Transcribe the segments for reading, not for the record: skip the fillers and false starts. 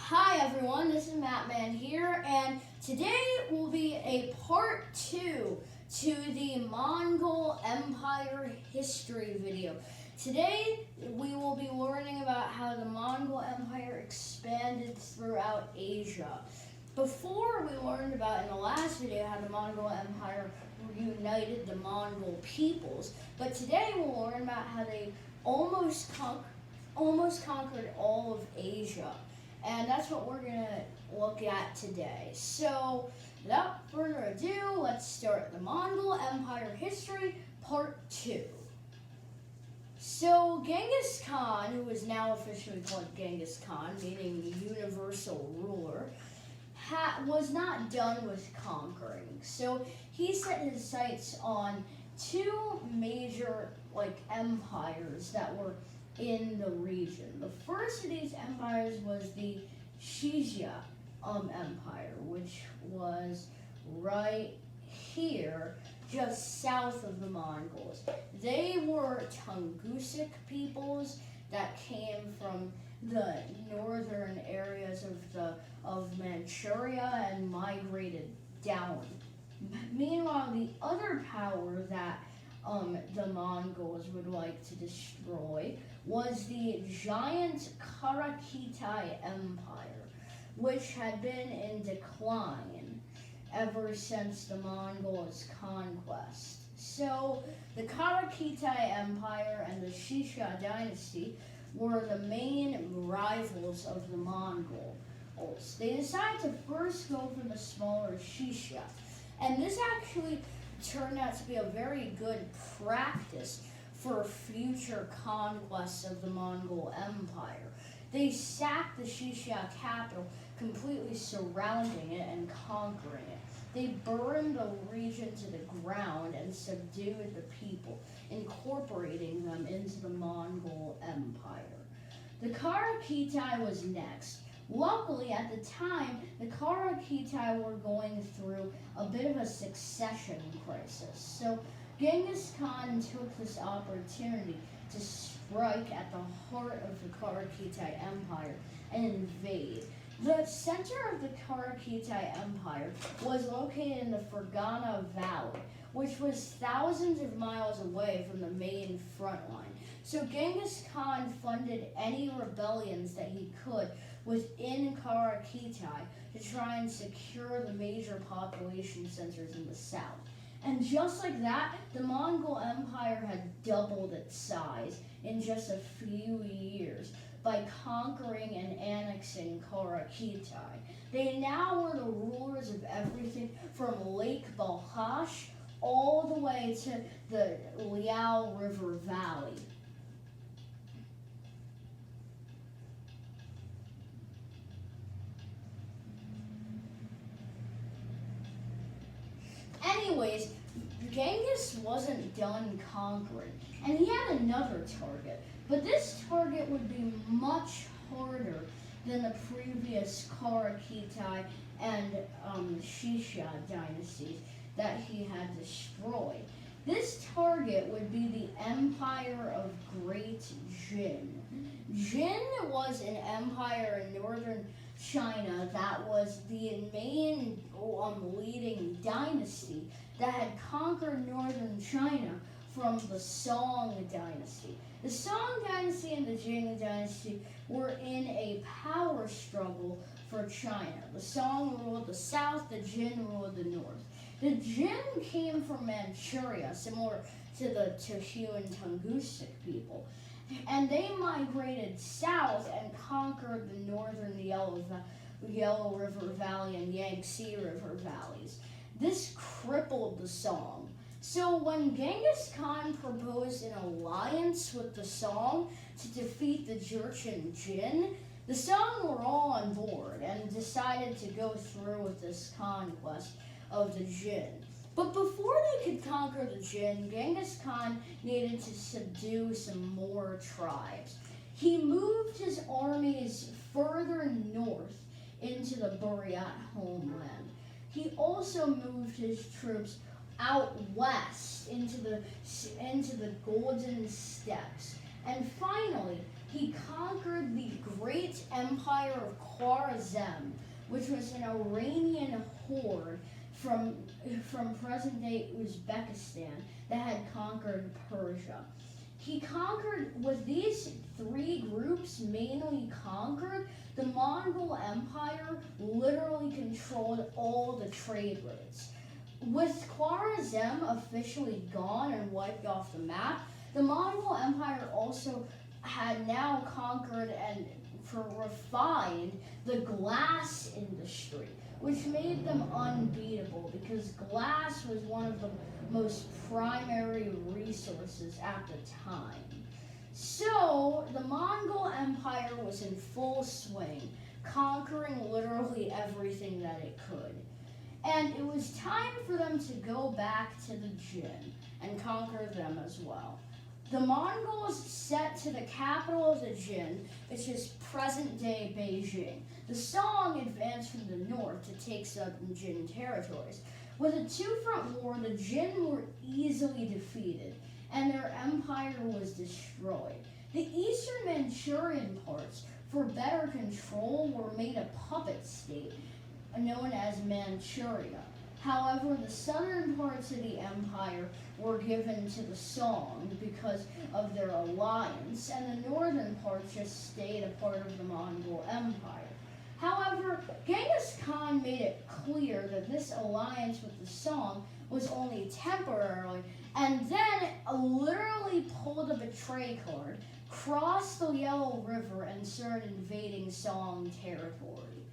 Hi everyone, this is Mattman here, and today will be a part 2 to the Mongol Empire history video. Today we will be learning about how the Mongol Empire expanded throughout Asia. Before we learned about in the last video how the Mongol Empire united the Mongol peoples, but today we'll learn about how they almost conquered all of Asia. And that's what we're going to look at today. So, without further ado, let's start the Mongol Empire History, Part 2. So, Genghis Khan, who is now officially called Genghis Khan, meaning universal ruler, was not done with conquering. So, he set his sights on two major empires that were in the region. The first of these empires was the Xia Empire, which was right here, just south of the Mongols. They were Tungusic peoples that came from the northern areas of Manchuria and migrated down. Meanwhile, the other power that the Mongols would like to destroy was the giant Karakitai Empire, which had been in decline ever since the Mongols' conquest. So the Karakitai Empire and the Xia Dynasty were the main rivals of the Mongols. They decided to first go for the smaller Xia, and this actually turned out to be a very good practice for future conquests of the Mongol Empire. They sacked the Xia capital, completely surrounding it and conquering it. They burned the region to the ground and subdued the people, incorporating them into the Mongol Empire. The Karakitai was next. Luckily, at the time, the Karakitai were going through a bit of a succession crisis. So Genghis Khan took this opportunity to strike at the heart of the Karakitai Empire and invade. The center of the Karakitai Empire was located in the Fergana Valley, which was thousands of miles away from the main front line. So Genghis Khan funded any rebellions that he could within Karakitai to try and secure the major population centers in the south. And just like that, the Mongol Empire had doubled its size in just a few years by conquering and annexing Karakitai. They now were the rulers of everything from Lake Balkhash all the way to the Liao River Valley. Anyways, Genghis wasn't done conquering, and he had another target, but this target would be much harder than the previous Karakitai and Xia dynasties that he had destroyed. This target would be the Empire of Great Jin. Jin was an empire in northern China that was the main leading dynasty that had conquered northern China from the Song dynasty. The Song dynasty and the Jin dynasty were in a power struggle for China. The Song ruled the south, the Jin ruled the north. The Jin came from Manchuria, similar to the Tihuan Tungusic people, and they migrated south and conquered the northern Yellow River Valley and Yangtze River valleys. This crippled the Song. So when Genghis Khan proposed an alliance with the Song to defeat the Jurchen Jin, the Song were all on board and decided to go through with this conquest of the Jin. But before they could conquer the Jin, Genghis Khan needed to subdue some more tribes. He moved his armies further north into the Buryat homeland. He also moved his troops out west into the Golden Steppes. And finally, he conquered the great empire of Khwarezm, which was an Iranian horde from present-day Uzbekistan that had conquered Persia. He conquered, with these three groups mainly conquered, the Mongol Empire literally controlled all the trade routes. With Khwarezm officially gone and wiped off the map, the Mongol Empire also had now conquered and refined the glass industry, which made them unbeatable because glass was one of the most primary resources at the time. So the Mongol Empire was in full swing, conquering literally everything that it could. And it was time for them to go back to the Jin and conquer them as well. The Mongols set to the capital of the Jin, which is present-day Beijing. The Song advanced from the north to take southern Jin territories. With a two-front war, the Jin were easily defeated, and their empire was destroyed. The eastern Manchurian parts, for better control, were made a puppet state, known as Manchuria. However, the southern parts of the empire were given to the Song because of their alliance, and the northern parts just stayed a part of the Mongol Empire. However, Genghis Khan made it clear that this alliance with the Song was only temporary, and then literally pulled a betray card, crossed the Yellow River, and started invading Song territory.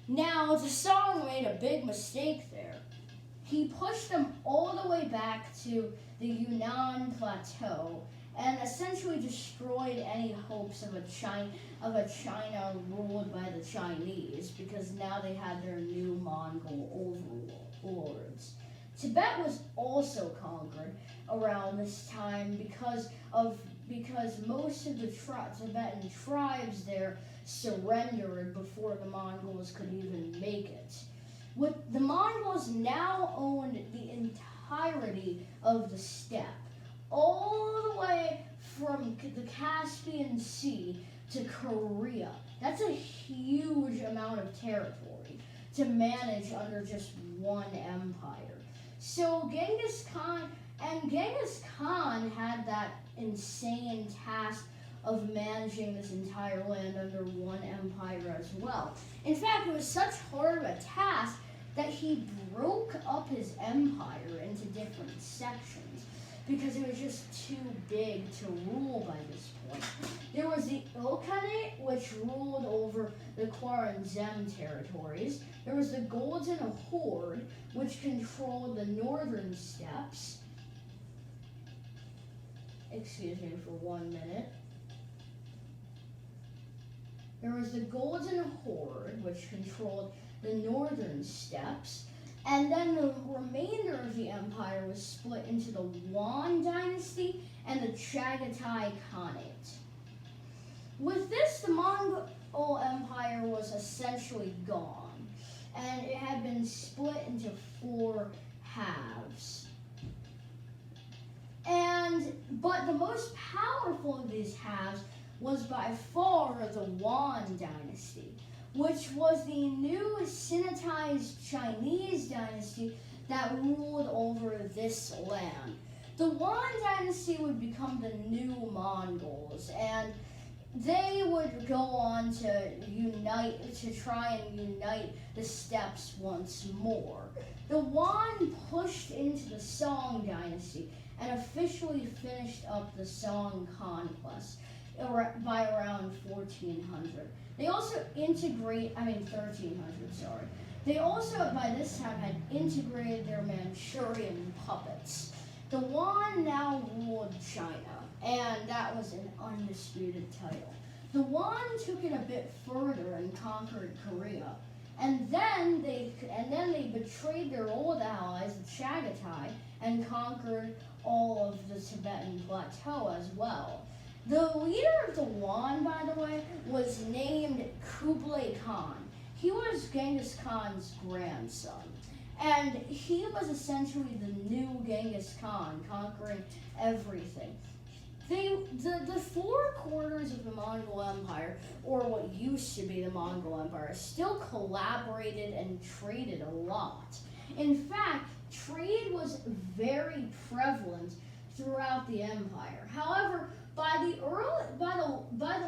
Now, the Song made a big mistake there. He pushed them all the way back to the Yunnan Plateau and essentially destroyed any hopes of a China ruled by the Chinese, because now they had their new Mongol overlords. Tibet was also conquered around this time because most of the Tibetan tribes there surrendered before the Mongols could even make it. The Mongols now owned the entirety of the steppe, all the way from the Caspian Sea to Korea. That's a huge amount of territory to manage under just one empire. So Genghis Khan had that insane task of managing this entire land under one empire as well. In fact, it was such hard of a task that he broke up his empire into different sections because it was just too big to rule by this point. There was the Ilkhanate, which ruled over the Khwarezm territories. There was the Golden Horde, which controlled the northern steppes. Excuse me for 1 minute. There was the Golden Horde, which controlled the northern steppes, and then the remainder of the empire was split into the Wan Dynasty and the Chagatai Khanate. With this, the Mongol Empire was essentially gone, and it had been split into 4 halves. But the most powerful of these halves was by far the Wan Dynasty, which was the new Sinatized Chinese dynasty that ruled over this land. The Wan Dynasty would become the new Mongols, and they would go on to try and unite the steppes once more. The Wan pushed into the Song Dynasty and officially finished up the Song conquest by around 1400. They also 1300, sorry. They also, by this time, had integrated their Manchurian puppets. The Wan now ruled China, and that was an undisputed title. The Wan took it a bit further and conquered Korea, and then they betrayed their old allies, the Chagatai, and conquered all of the Tibetan plateau as well. The leader of the Wan, by the way, was named Kublai Khan. He was Genghis Khan's grandson, and he was essentially the new Genghis Khan, conquering everything. The four corners of the Mongol Empire, or what used to be the Mongol Empire, still collaborated and traded a lot. In fact, trade was very prevalent throughout the empire. However, by the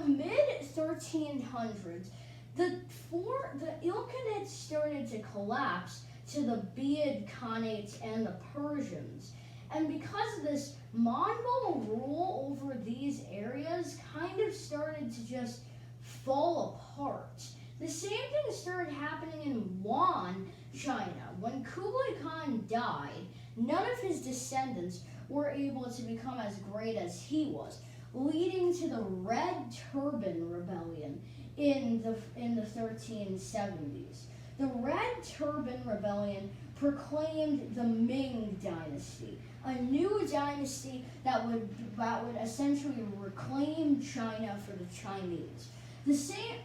mid 1300s, the Ilkhanates started to collapse to the Buyid Khanates and the Persians. And because of this, Mongol rule over these areas kind of started to just fall apart. The same thing started happening in Wan, China. When Kublai Khan died, none of his descendants were able to become as great as he was, leading to the Red Turban Rebellion in the 1370s. The Red Turban Rebellion proclaimed the Ming Dynasty, a new dynasty that would essentially reclaim China for the Chinese.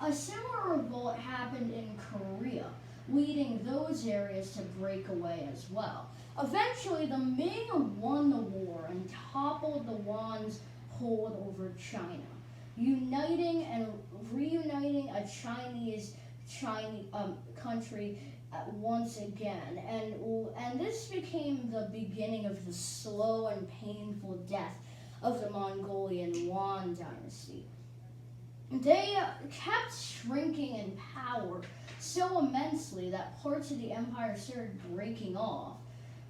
A similar revolt happened in Korea, leading those areas to break away as well. Eventually, the Ming won the war and toppled the Wan's hold over China, uniting and reuniting a Chinese country once again, and this became the beginning of the slow and painful death of the Mongolian Wan Dynasty. They kept shrinking in power so immensely that parts of the empire started breaking off.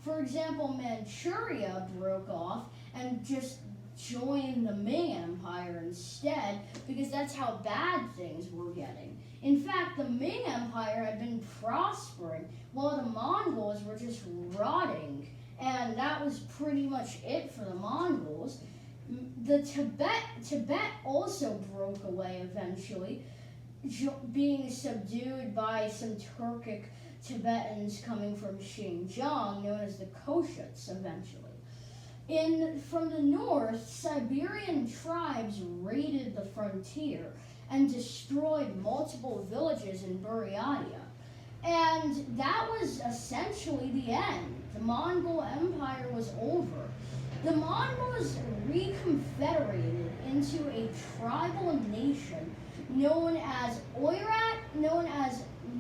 For example, Manchuria broke off and just joined the Ming Empire instead, because that's how bad things were getting. In fact, the Ming Empire had been prospering while the Mongols were just rotting, and that was pretty much it for the Mongols. The Tibet also broke away eventually, being subdued by some Turkic Tibetans coming from Xinjiang, known as the Koshuts eventually. From the north, Siberian tribes raided the frontier and destroyed multiple villages in Buryatia. And that was essentially the end. The Mongol Empire was over. The Mongols reconfederated into a tribal nation known as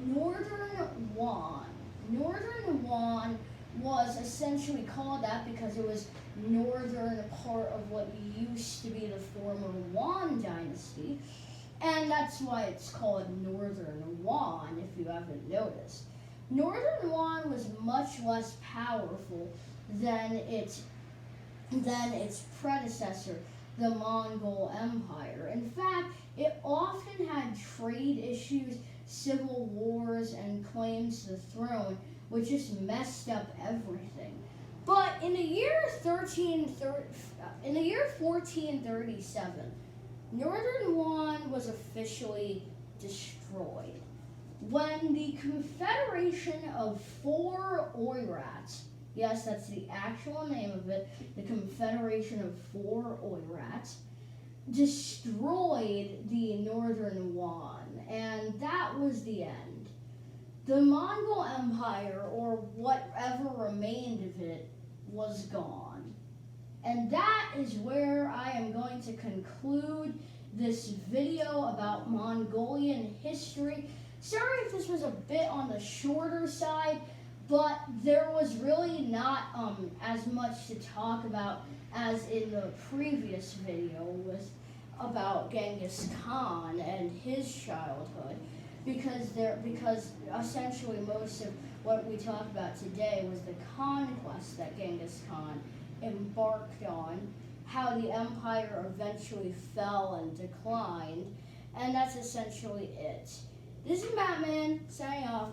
Northern Wan. Northern Wan was essentially called that because it was northern part of what used to be the former Wan Dynasty, and that's why it's called Northern Wan, if you haven't noticed. Northern Wan was much less powerful than its predecessor, the Mongol Empire. In fact, it often had trade issues, civil wars, and claims to the throne, which just messed up everything. But in the year 1437, Northern Wan was officially destroyed when the Confederation of Four Oirats, yes, that's the actual name of it, the Confederation of Four Oirats, destroyed the Northern Wan, and that was the end. The Mongol Empire, or whatever remained of it, was gone. And that is where I am going to conclude this video about Mongolian history. Sorry if this was a bit on the shorter side, but there was really not as much to talk about as in the previous video about Genghis Khan and his childhood, because essentially most of what we talk about today was the conquest that Genghis Khan embarked on, how the empire eventually fell and declined, and that's essentially it. This is Batman, signing off.